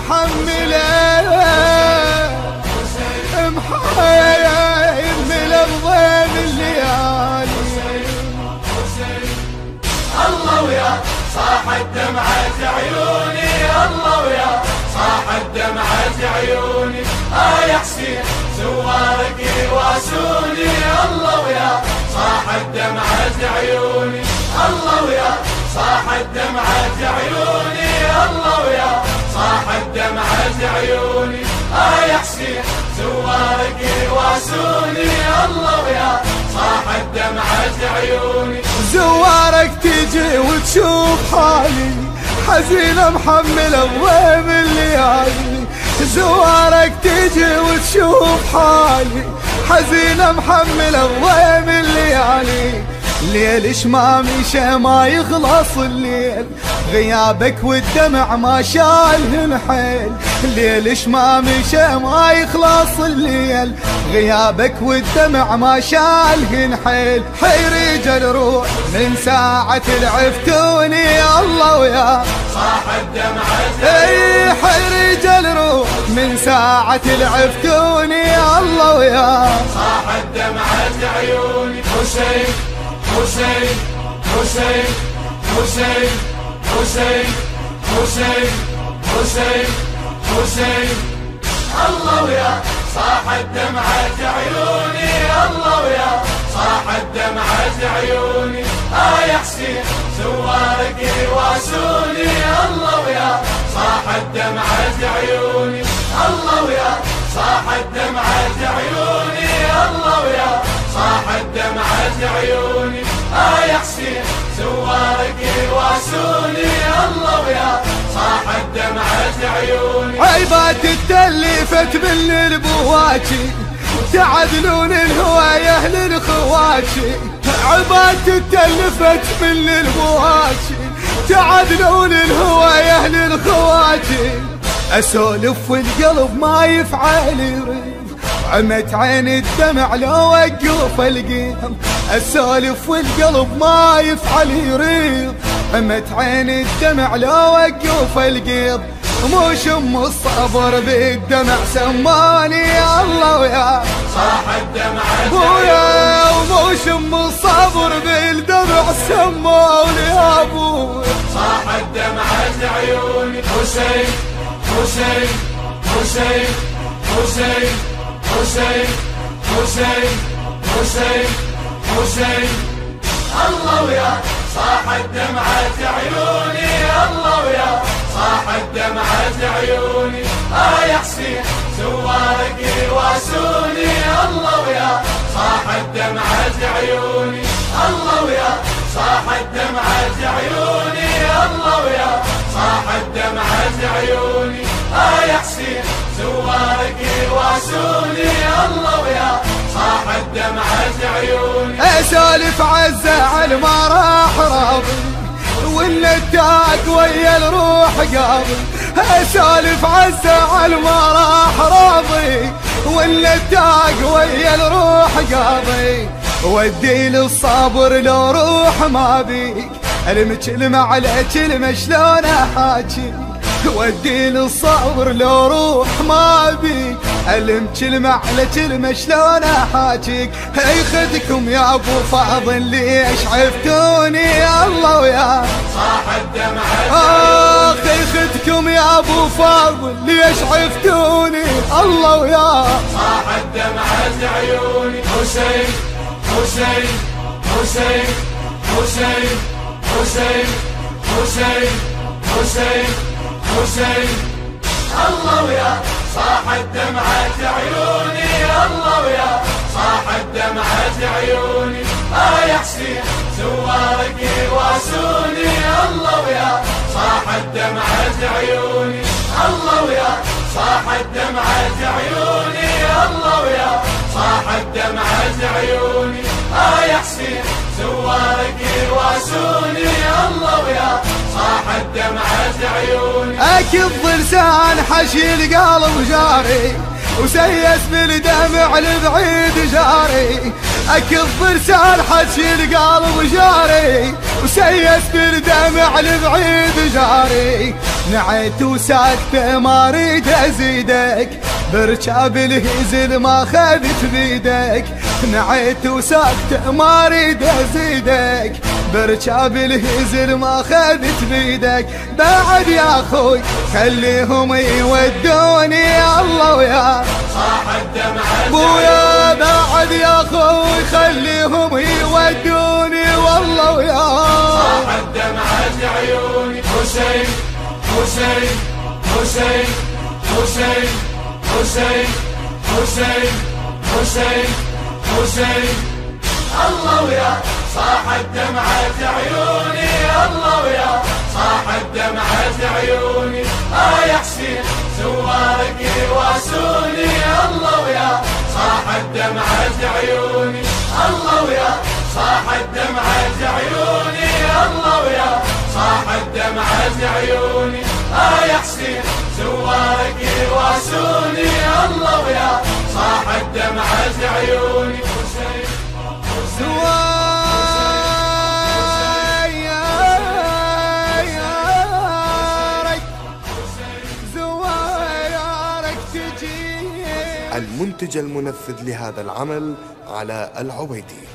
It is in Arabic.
حمله محايد من الضيم الليالي. الله ويا صاح الدمعة عيوني، الله ويا صاح الدمعة عيوني. يا حسين زوارك يواسوني، الله ويا صاح الدمعة عيوني. الله ويا صاح الدمعة عيوني، الله ويا صاح الدمعة عيوني. يا حسين زوارك يواسوني، الله ويا صاح الدمعة عيوني. زوارك تجي وتشوف حالي حزينة محملة بضيم الليالي. زوارك تجي وتشوف حالي حزينة محملة بضيم الليالي. ليل ما مشى ما يخلص الليل، غيابك والدمع ما شالهن حيل. ليل ما مشى ما يخلص الليل، غيابك والدمع ما شالهن حيل. حيريج الروح من ساعة العفتوني، الله ويا صاح الدمعة. اي حيريج الروح من ساعة العفتوني، الله ويا صاح الدمعة عيوني. حسين حسين حسين حسين حسين حسين حسين حسين. الله ويا صاح الدمعة عيوني، الله ويا صاح الدمعة عيوني. يا حسين زوارك يواسوني، الله ويا صاح الدمعة عيوني. الله ويا صاح الدمعة عيوني، الله ويا صاح الدمعة عيوني. يا حسين زوارك يواسوني، الله ويا صاح الدمعة عيوني. عيبات التلفت من البواكي تعدلون الهواية اهل الخواتي. عيبات التلفت من البواكي تعدلون الهواية اهل الخواتي. اسولف والقلب ما يفعل يريد، عمت عين الدمع لو وقف القيم. اسولف والقلب ما يفعل يريد، عمت عين الدمع لو وقف القيض. مو شم الصبر بالدمع سماني، الله ويا صاح الدمعة ويا ومو شم الصبر بالدمع سماني يا ابوي. صاح الدمعة عيوني. حسين حسين حسين حسين حسين حسين حسين حسين. الله ويا صاح الدمعة عيوني، الله ويا صاح الدمعة عيوني. يا حسين زوارك يواسوني، الله ويا صاح الدمعة عيوني. الله ويا صاح الدمعة عيوني، الله ويا صاح الدمعة عيوني. يا حسين زوارك يواسوني، الله ويا صاح الدمعة عيوني. اسولف عالزعل ما راح راضي، والنتاق ويا الروح قاضي. اسولف عالزعل ما راح راضي، والنتاق ويا الروح قاضي. ودي للصبر لو روح ما بيك، المكلمة على كلمة شلون احاكي. ودي للصبر لو روح ما بيك، المكلمة على كلمة شلون احاكيك. هي خدكم يا ابو فاضل ليش عفتوني، الله ويا صاح الدمعة. هي خدكم يا ابو فاضل ليش عفتوني، الله ويا صاح الدمعة عيوني. حسين حسين حسين حسين حسين حسين حسين حسين. الله ويا صاح الدمعة عيوني، الله ويا صاح الدمعة عيوني. يا حسين زوارك يواسوني، الله ويا صاح الدمعة عيوني. الله ويا صاح الدمعة عيوني، الله ويا صاح الدمعة عيوني. يا حسين زوارك يواسوني، الله ويا صاح الدمعة عيوني. اكب ضرسان حشي القلب جاري، وسيس بالدمع البعيد جاري. اكب ضرسان حشي القلب جاري، وسيست الدمع البعيد جاري، نعيت وساكت ما اريد ازيدك، بركاب الهزل ما خذت بيدك، نعيت وساكت ما اريد ازيدك، بركاب الهزل ما خذت بيدك. بعد يا اخوي خليهم يودوني يا الله ويا صاح الدمعة بويا، بعد يا اخوي خليهم يودوني والله ويا صاح الدمعة عيوني. حسين حسين حسين حسين حسين حسين حسين حسين الله ويا صاح الدمعة عيوني، الله ويا صاح الدمعة عيوني. يا حسين زوارك يواسوني، الله ويا صاح الدمعة عيوني، الله ويا صاح الدمعة عيوني، الله ويا صاح الدمعة عيوني. يا حسين زوارك يواسوني، الله ويا صاح الدمعة عيوني. حسين المنتج المنفذ لهذا العمل علاء العبيدي.